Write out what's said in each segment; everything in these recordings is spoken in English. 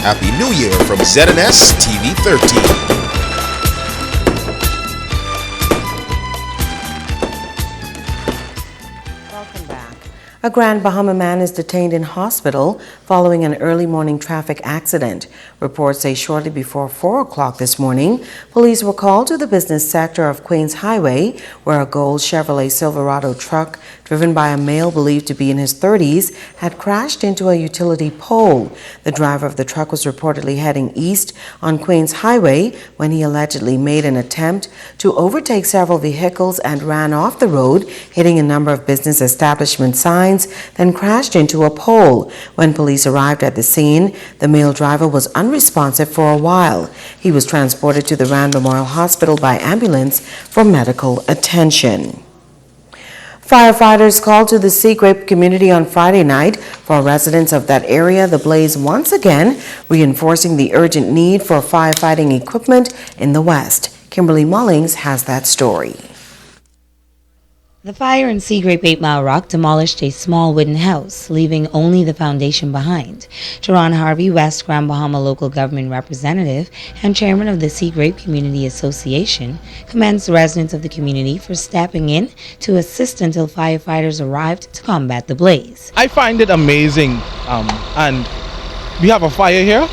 Happy New Year from ZNS TV 13. A Grand Bahama man is detained in hospital following an early morning traffic accident. Reports say shortly before 4 o'clock this morning, police were called to the business sector of Queens Highway, where a gold Chevrolet Silverado truck driven by a male believed to be in his 30s had crashed into a utility pole. The driver of the truck was reportedly heading east on Queens Highway when he allegedly made an attempt to overtake several vehicles and ran off the road, hitting a number of business establishment signs, then crashed into a pole. When police arrived at the scene, the male driver was unresponsive for a while. He was transported to the Rand Memorial Hospital by ambulance for medical attention. Firefighters called to the Sea Grape community on Friday night. For residents of that area, the blaze once again reinforcing the urgent need for firefighting equipment in the West. Kimberly Mullings has that story. The fire in Sea Grape 8 Mile Rock demolished a small wooden house, leaving only the foundation behind. Jerron Harvey, West Grand Bahama local government representative and chairman of the Sea Grape Community Association, commends the residents of the community for stepping in to assist until firefighters arrived to combat the blaze. I find it amazing, and we have a fire here,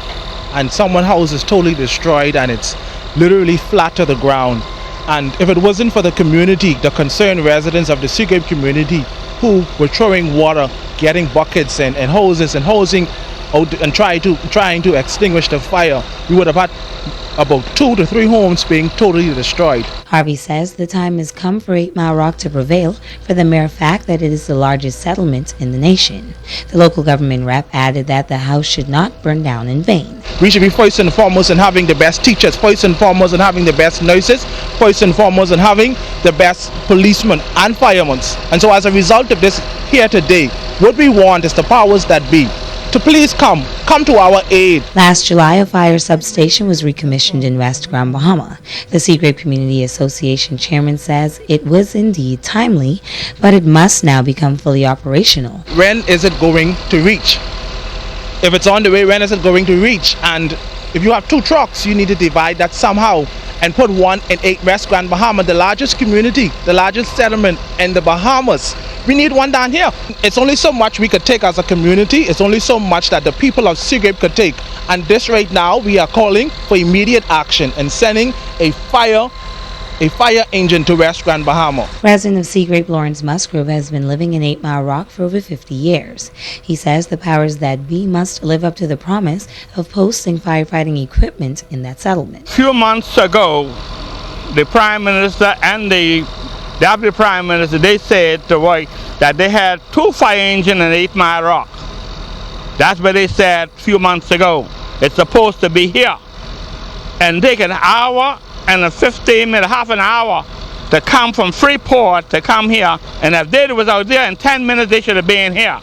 and someone's house is totally destroyed, and it's literally flat to the ground. And if it wasn't for the community, the concerned residents of the Sea Grape community who were throwing water, getting buckets and hoses and hosing out and trying to extinguish the fire, we would have had about 2 to 3 homes being totally destroyed. Harvey says the time has come for 8 Mile Rock to prevail for the mere fact that it is the largest settlement in the nation. The local government rep added that the house should not burn down in vain. We should be first and foremost in having the best teachers, first and foremost in having the best nurses, first and foremost in having the best policemen and firemen. And so as a result of this here today, what we want is the powers that be to please come to our aid. Last July, a fire substation was recommissioned in West Grand Bahama. The Sea Grape Community Association chairman says it was indeed timely, but it must now become fully operational. When is it going to reach? If it's on the way, when is it going to reach? And if you have 2 trucks, you need to divide that somehow and put one in 8 West Grand Bahama, the largest community, the largest settlement in the Bahamas. We need one down here. It's only so much we could take as a community. It's only so much that the people of Sea Grape could take. And this right now, we are calling for immediate action and sending a fire engine to West Grand Bahama. Resident of Sea Grape Lawrence Musgrove has been living in 8 Mile Rock for over 50 years. He says the powers that be must live up to the promise of posting firefighting equipment in that settlement. A few months ago, the Prime Minister and the Deputy Prime Minister, they said to work that they had 2 fire engines in 8 Mile Rock. That's what they said a few months ago. It's supposed to be here. And take an hour and a 15 minutes, half an hour to come from Freeport to come here. And if they was out there in 10 minutes, they should have been here.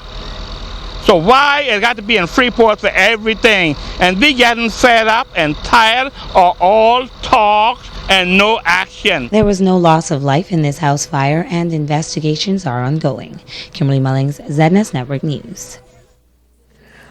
So why it got to be in Freeport for everything? And we getting fed up and tired of all talk and no action. There was no loss of life in this house fire, and investigations are ongoing. Kimberly Mullings, ZNS Network News.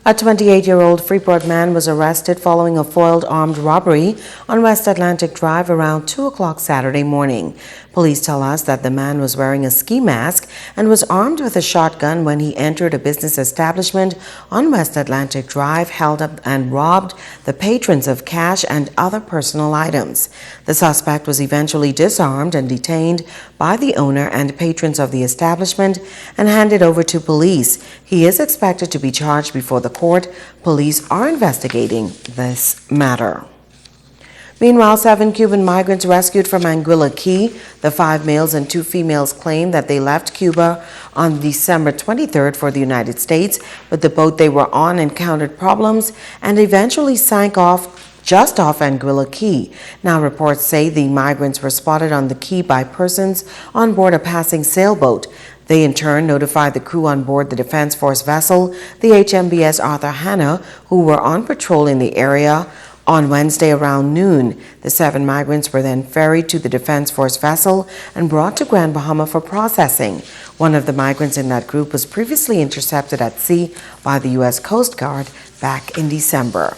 A 28-year-old Freeport man was arrested following a foiled armed robbery on West Atlantic Drive around 2 o'clock Saturday morning. Police tell us that the man was wearing a ski mask and was armed with a shotgun when he entered a business establishment on West Atlantic Drive, held up and robbed the patrons of cash and other personal items. The suspect was eventually disarmed and detained by the owner and patrons of the establishment and handed over to police. He is expected to be charged before the court. Police are investigating this matter. Meanwhile, 7 Cuban migrants rescued from Anguilla Key. The 5 males and 2 females claim that they left Cuba on December 23rd for the United States, but the boat they were on encountered problems and eventually sank just off Anguilla Key. Now reports say the migrants were spotted on the key by persons on board a passing sailboat. They in turn notified the crew on board the Defense Force vessel, the HMBS Arthur Hanna, who were on patrol in the area on Wednesday around noon. The 7 migrants were then ferried to the Defense Force vessel and brought to Grand Bahama for processing. One of the migrants in that group was previously intercepted at sea by the U.S. Coast Guard back in December.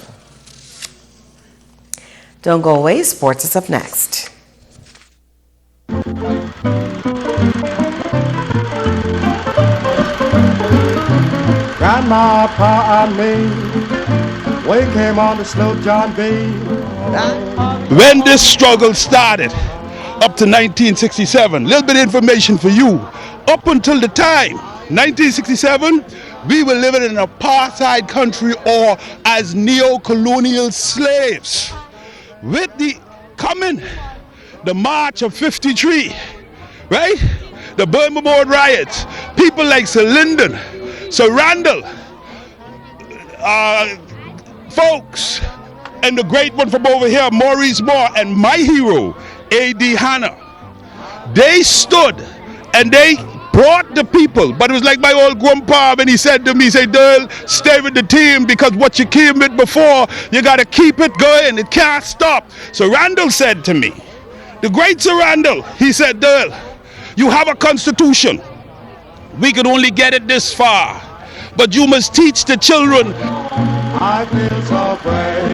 Don't go away, sports is up next. Grandma, Pa, and me, we came on the slow John B. When this struggle started, up to 1967, little bit of information for you. Up until the time, 1967, we were living in an apartheid country or as neo-colonial slaves. With the March of 53, right? The Burma Board riots, people like Sir Lyndon, Sir Randall, folks, and the great one from over here, Maurice Moore, and my hero, A.D. Hanna. They stood and they brought the people, but it was like my old grandpa when he said to me, say, Dale, stay with the team because what you came with before, you got to keep it going. It can't stop. So Randall said to me, the great Sir Randall, he said, Dale, you have a constitution. We could only get it this far, but you must teach the children. I feel so brave.